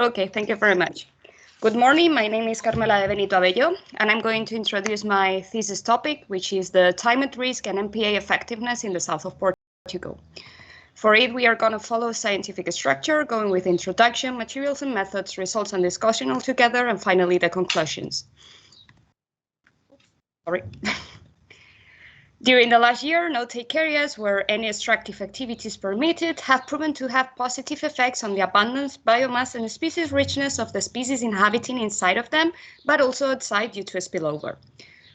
Okay, thank you very much. Good morning, my name is Carmela De Benito, and I'm going to introduce my thesis topic, which is the time at risk and NPA effectiveness in the south of Portugal. For it, we are going to follow scientific structure, going with introduction, materials and methods, results and discussion altogether, and finally the conclusions. Sorry. During the last year, no-take areas where any extractive activities permitted have proven to have positive effects on the abundance, biomass, and species richness of the species inhabiting inside of them, but also outside due to spillover.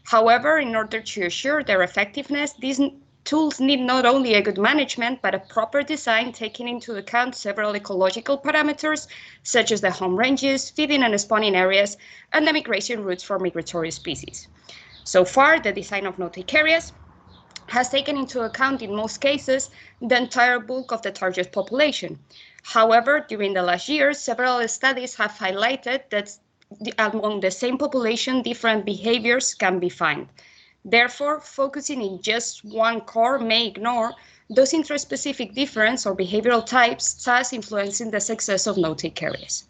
However, in order to assure their effectiveness, these tools need not only a good management, but a proper design taking into account several ecological parameters, such as the home ranges, feeding and spawning areas, and the migration routes for migratory species. So far, the design of no-take areas has taken into account in most cases the entire bulk of the target population. However, during the last years, several studies have highlighted that among the same population, different behaviors can be found. Therefore, focusing in just one core may ignore those intra-specific difference or behavioral types, thus influencing the success of no-take areas.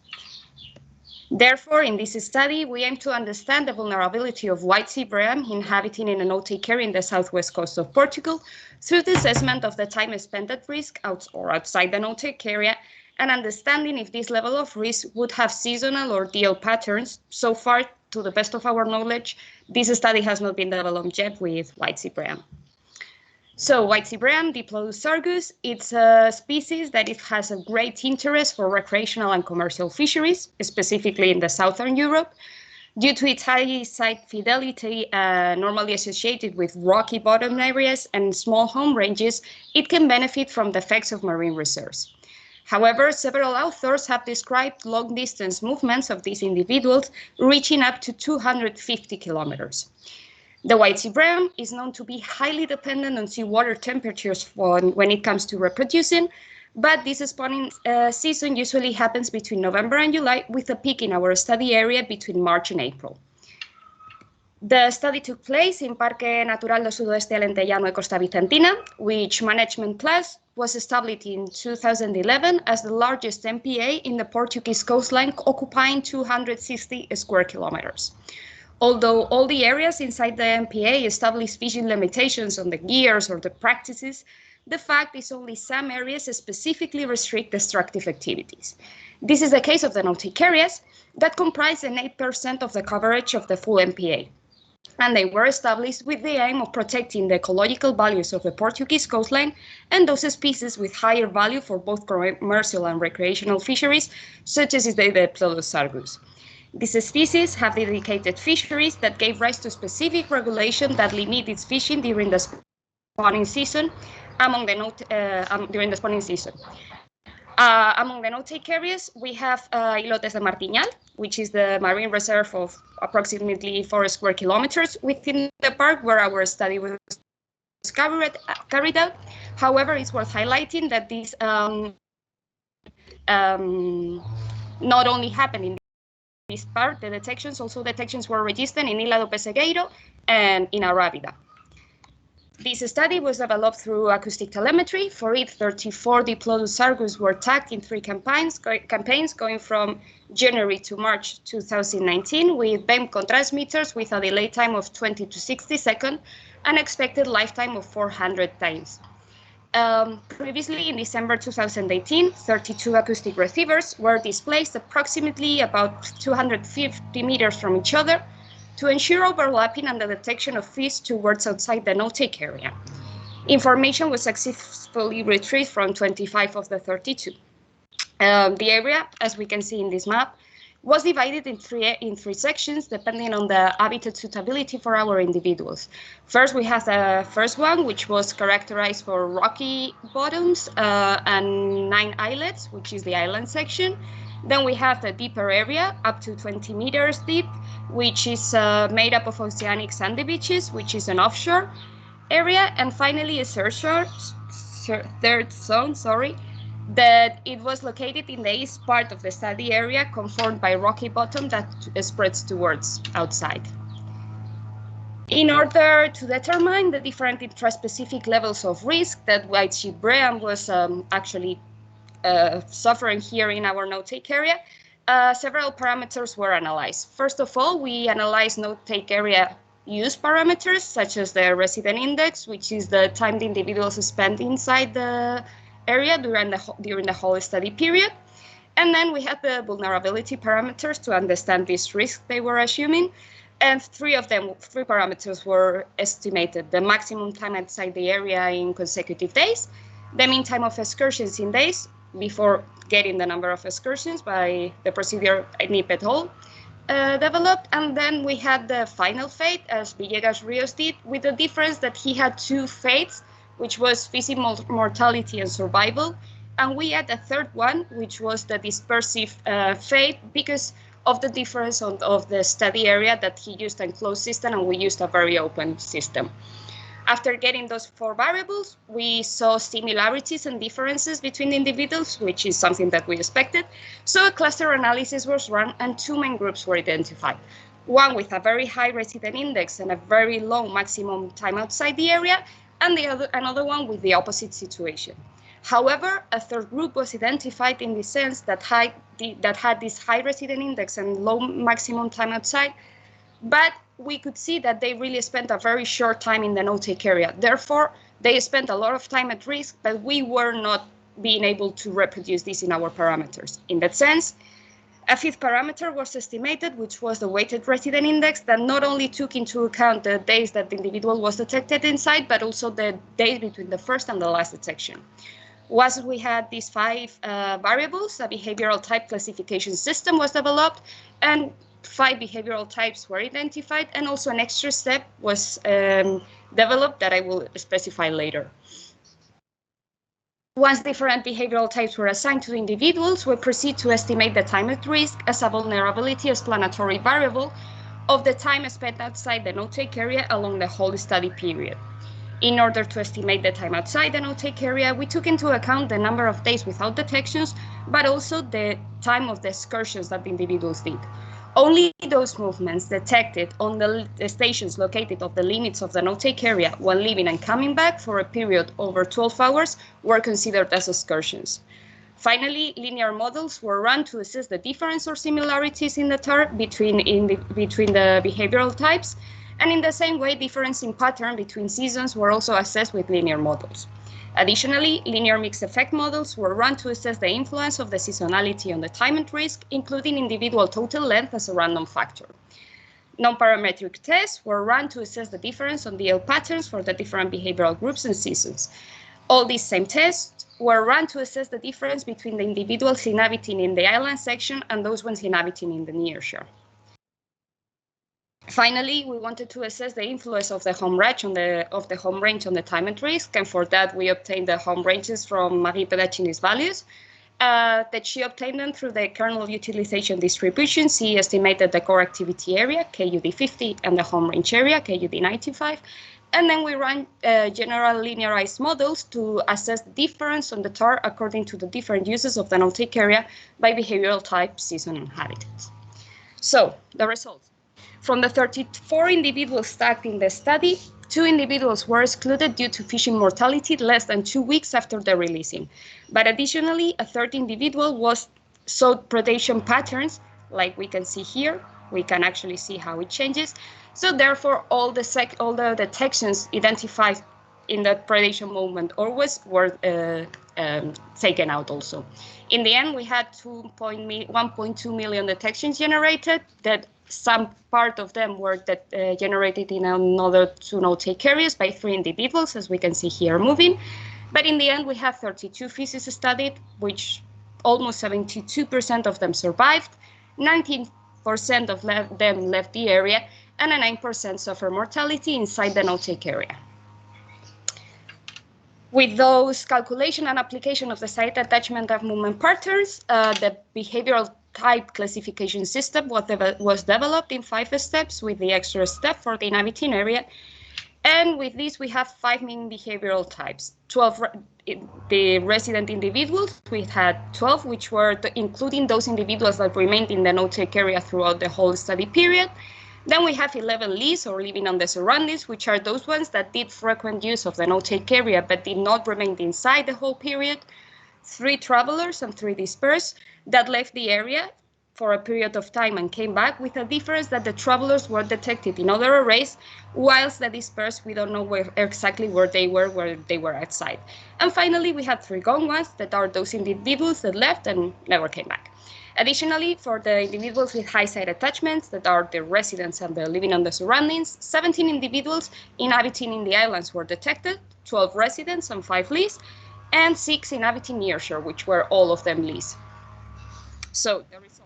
Therefore, in this study, we aim to understand the vulnerability of white seabream inhabiting in a no-take area in the southwest coast of Portugal through the assessment of the time spent at risk outside the no-take area and understanding if this level of risk would have seasonal or diel patterns. So far, to the best of our knowledge, this study has not been developed yet with white seabream. So white seabream, Diplodocus argus, it's a species that it has a great interest for recreational and commercial fisheries, specifically in the southern Europe. Due to its high site fidelity, normally associated with rocky bottom areas and small home ranges, it can benefit from the effects of marine reserves. However, several authors have described long-distance movements of these individuals reaching up to 250 kilometers. The white seabream is known to be highly dependent on seawater temperatures when it comes to reproducing, but this spawning season usually happens between November and July, with a peak in our study area between March and April. The study took place in Parque Natural do Sudoeste Alentejano de Costa Vicentina, which management class was established in 2011 as the largest NPA in the Portuguese coastline, occupying 260 square kilometers. Although all the areas inside the NPA establish fishing limitations on the gears or the practices, the fact is only some areas specifically restrict extractive activities. This is the case of the no-take areas that comprise an 8% of the coverage of the full NPA. And they were established with the aim of protecting the ecological values of the Portuguese coastline and those species with higher value for both commercial and recreational fisheries, such as the Diplodocus argus. These species have dedicated fisheries that gave rise to specific regulation that limit its fishing during the spawning season. Among the no-take areas, we have Ilotes de Martiñal, which is the marine reserve of approximately 4 square kilometers within the park where our study was carried out. However, it's worth highlighting that this not only happened in this part, the detections were registered in Ilha do Pessegueiro and in Arrábida. This study was developed through acoustic telemetry. For it, 34 Diplodocus argus were tagged in 3 campaigns going from January to March 2019 with beam transmitters with a delay time of 20 to 60 seconds and expected lifetime of 400 times. Previously, in December 2018, 32 acoustic receivers were displaced approximately about 250 meters from each other to ensure overlapping and the detection of fish towards outside the no-take area. Information was successfully retrieved from 25 of the 32. The area, as we can see in this map, was divided in three sections depending on the habitat suitability for our individuals. First, we have the first one, which was characterized for rocky bottoms and 9 islets, which is the island section. Then we have the deeper area, up to 20 meters deep, which is made up of oceanic sandy beaches, which is an offshore area. And finally, a third zone, that it was located in the east part of the study area, conformed by rocky bottom that spreads towards outside. In order to determine the different intraspecific levels of risk that white seabream was actually suffering here in our no-take area, several parameters were analyzed. First of all, we analyzed no-take area use parameters, such as the resident index, which is the time the individuals spent inside the area during the whole study period. And then we had the vulnerability parameters to understand this risk they were assuming. And three parameters were estimated: the maximum time outside the area in consecutive days, the mean time of excursions in days before getting the number of excursions by the procedure NIP et al. Developed, and then we had the final fate, as Villegas Rios did, with the difference that he had two fates, which was physical mortality and survival, and we had a third one, which was the dispersive fate, because of the difference of the study area, that he used a closed system and we used a very open system. After getting those four variables, we saw similarities and differences between individuals, which is something that we expected. So a cluster analysis was run and two main groups were identified. One with a very high resident index and a very low maximum time outside the area, and another one with the opposite situation. However, a third group was identified in the sense that had this high resident index and low maximum time outside, but we could see that they really spent a very short time in the no-take area. Therefore, they spent a lot of time at risk, but we were not being able to reproduce this in our parameters. In that sense, a fifth parameter was estimated, which was the weighted resident index, that not only took into account the days that the individual was detected inside, but also the days between the first and the last detection. Once we had these five variables, a behavioral type classification system was developed, and 5 behavioral types were identified, and also an extra step was developed that I will specify later. Once different behavioral types were assigned to individuals, we proceed to estimate the time at risk as a vulnerability explanatory variable of the time spent outside the no-take area along the whole study period. In order to estimate the time outside the no-take area, we took into account the number of days without detections, but also the time of the excursions that the individuals did. Only those movements detected on the stations located off the limits of the no-take area when leaving and coming back for a period over 12 hours were considered as excursions. Finally, linear models were run to assess the difference or similarities in the TAR between the behavioral types, and in the same way, difference in pattern between seasons were also assessed with linear models. Additionally, linear mixed effect models were run to assess the influence of the seasonality on the time at risk, including individual total length as a random factor. Non-parametric tests were run to assess the difference on diel patterns for the different behavioral groups and seasons. All these same tests were run to assess the difference between the individuals inhabiting in the island section and those ones inhabiting in the nearshore. Finally, we wanted to assess the influence of the home range on the time at risk, and for that we obtained the home ranges from Marie Pedacini's values. That she obtained them through the kernel utilization distribution. She estimated the core activity area, KUD50, and the home range area, KUD95. And then we ran general linearized models to assess the difference on the TAR according to the different uses of the no-take area by behavioral type, season, and habitat. So, the results. From the 34 individuals tagged in the study, 2 individuals were excluded due to fishing mortality less than 2 weeks after the releasing. But additionally, a third individual showed predation patterns, like we can see here. We can actually see how it changes. So therefore, all the detections identified in that predation moment always were taken out also. In the end, we had 1.2 million detections generated, that some part of them were generated in another 2 no-take areas by 3 individuals, as we can see here moving. But in the end, we have 32 feces studied, which almost 72% of them survived, 19% of them left the area, and a 9% suffered mortality inside the no-take area. With those calculation and application of the site attachment and movement patterns, the behavioral type classification system was developed in 5 steps, with the extra step for the inhabiting area. And with this, we have 5 main behavioral types. 12 the resident individuals, we had 12, which were including those individuals that remained in the no-take area throughout the whole study period. Then we have 11 leads, or living on the surroundings, which are those ones that did frequent use of the no-take area but did not remain inside the whole period. 3 travelers and 3 dispersed that left the area for a period of time and came back, with a difference that the travelers were detected in other arrays, whilst the dispersed, we don't know exactly where they were outside. And finally, we had 3 gone ones, that are those individuals that left and never came back. Additionally, for the individuals with high site attachments, that are the residents and the living on the surroundings, 17 individuals inhabiting in the islands were detected, 12 residents and 5 lease, and 6 inhabiting nearshore, which were all of them lease. So the results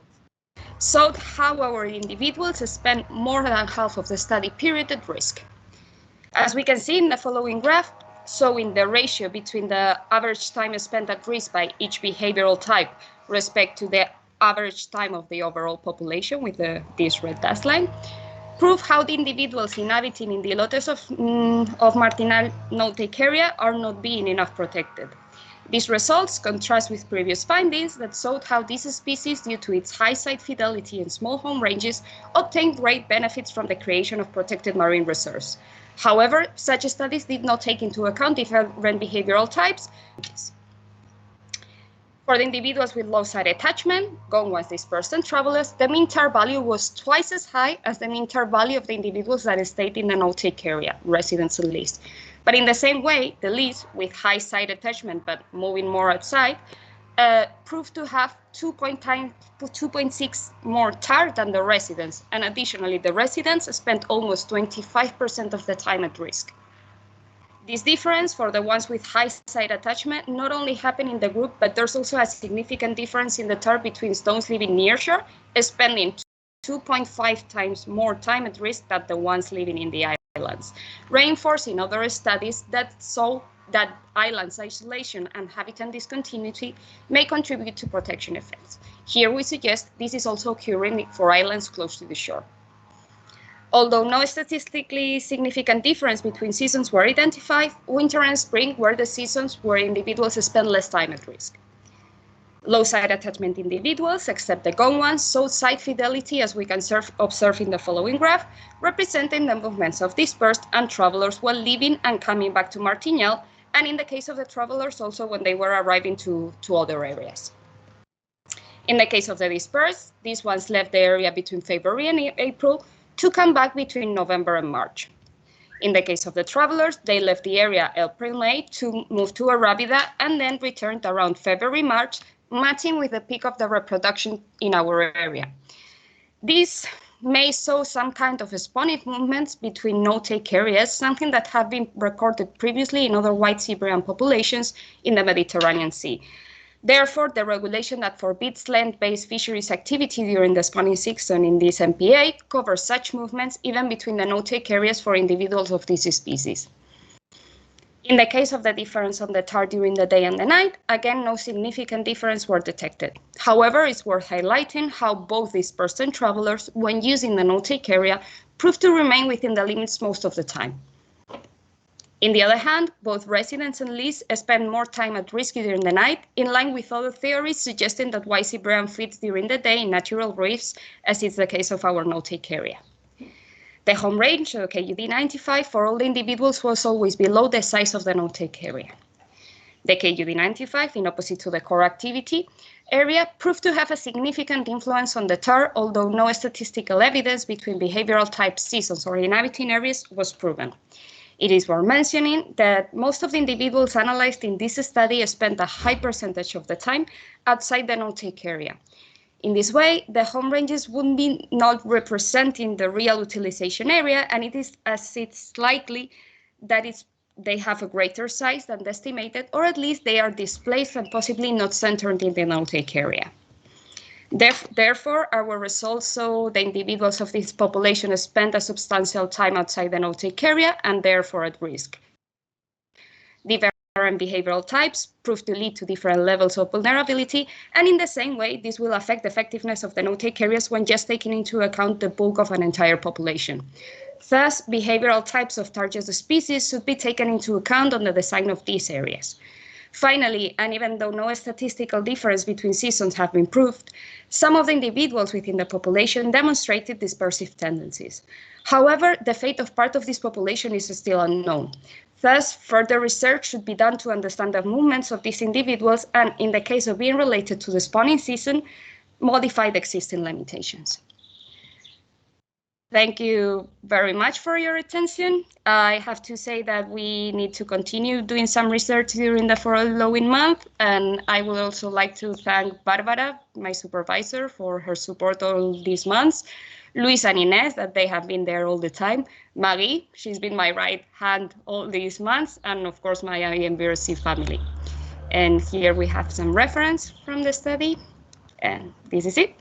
showed how our individuals spent more than half of the study period at risk. As we can see in the following graph, showing the ratio between the average time spent at risk by each behavioral type respect to the average time of the overall population with this red dashed line, prove how the individuals inhabiting in the lotes of marginal no-take area are not being enough protected. These results contrast with previous findings that showed how this species, due to its high site fidelity and small home ranges, obtained great benefits from the creation of protected marine reserves. However, such studies did not take into account different behavioral types. For the individuals with low site attachment, gone ones, dispersed, and travelers, the mean TAR value was twice as high as the mean TAR value of the individuals that stayed in the no-take area, residents and lease. But in the same way, the lease with high site attachment but moving more outside proved to have 2.6 more TAR than the residents, and additionally, the residents spent almost 25% of the time at risk. This difference for the ones with high site attachment not only happened in the group, but there's also a significant difference in the TAR between those living nearshore, spending 2.5 times more time at risk than the ones living in the islands, reinforcing other studies that show that islands isolation and habitat discontinuity may contribute to protection effects. Here we suggest this is also occurring for islands close to the shore. Although no statistically significant difference between seasons were identified, winter and spring were the seasons where individuals spend less time at risk. Low site attachment individuals, except the gone ones, showed site fidelity, as we can observe in the following graph, representing the movements of dispersed and travelers while leaving and coming back to Martignal, and in the case of the travelers, also when they were arriving to other areas. In the case of the dispersed, these ones left the area between February and April to come back between November and March. In the case of the travelers, they left the area April-May to move to Arabida and then returned around February-March, matching with the peak of the reproduction in our area. This may show some kind of spawning movements between no-take areas, something that have been recorded previously in other white seabream populations in the Mediterranean Sea. Therefore, the regulation that forbids land-based fisheries activity during the spawning season in this NPA covers such movements even between the no-take areas for individuals of this species. In the case of the difference on the TAR during the day and the night, again, no significant difference were detected. However, it's worth highlighting how both dispersed and travelers, when using the no-take area, proved to remain within the limits most of the time. On the other hand, both residents and lease spend more time at risk during the night, in line with other theories suggesting that white seabream feeds during the day in natural reefs, as is the case of our no-take area. The home range, the KUD95, for all the individuals was always below the size of the no-take area. The KUD95, in opposite to the core activity area, proved to have a significant influence on the TAR, although no statistical evidence between behavioral types, seasons, or inhabiting areas was proven. It is worth mentioning that most of the individuals analyzed in this study spent a high percentage of the time outside the no-take area. In this way, the home ranges would be not representing the real utilization area, and it's likely that they have a greater size than the estimated, or at least they are displaced and possibly not centered in the no-take area. Therefore, our results show the individuals of this population spend a substantial time outside the no-take area and therefore at risk. Different behavioral types prove to lead to different levels of vulnerability, and in the same way, this will affect the effectiveness of the no-take areas when just taking into account the bulk of an entire population. Thus, behavioral types of target species should be taken into account on the design of these areas. Finally, and even though no statistical difference between seasons have been proved, some of the individuals within the population demonstrated dispersive tendencies. However, the fate of part of this population is still unknown. Thus, further research should be done to understand the movements of these individuals, and in the case of being related to the spawning season, modify the existing limitations. Thank you very much for your attention. I have to say that we need to continue doing some research during the following month, and I would also like to thank Barbara, my supervisor, for her support all these months, Luis and Ines, that they have been there all the time, Maggie, she's been my right hand all these months, and of course my IMBRC family. And here we have some reference from the study, and this is it.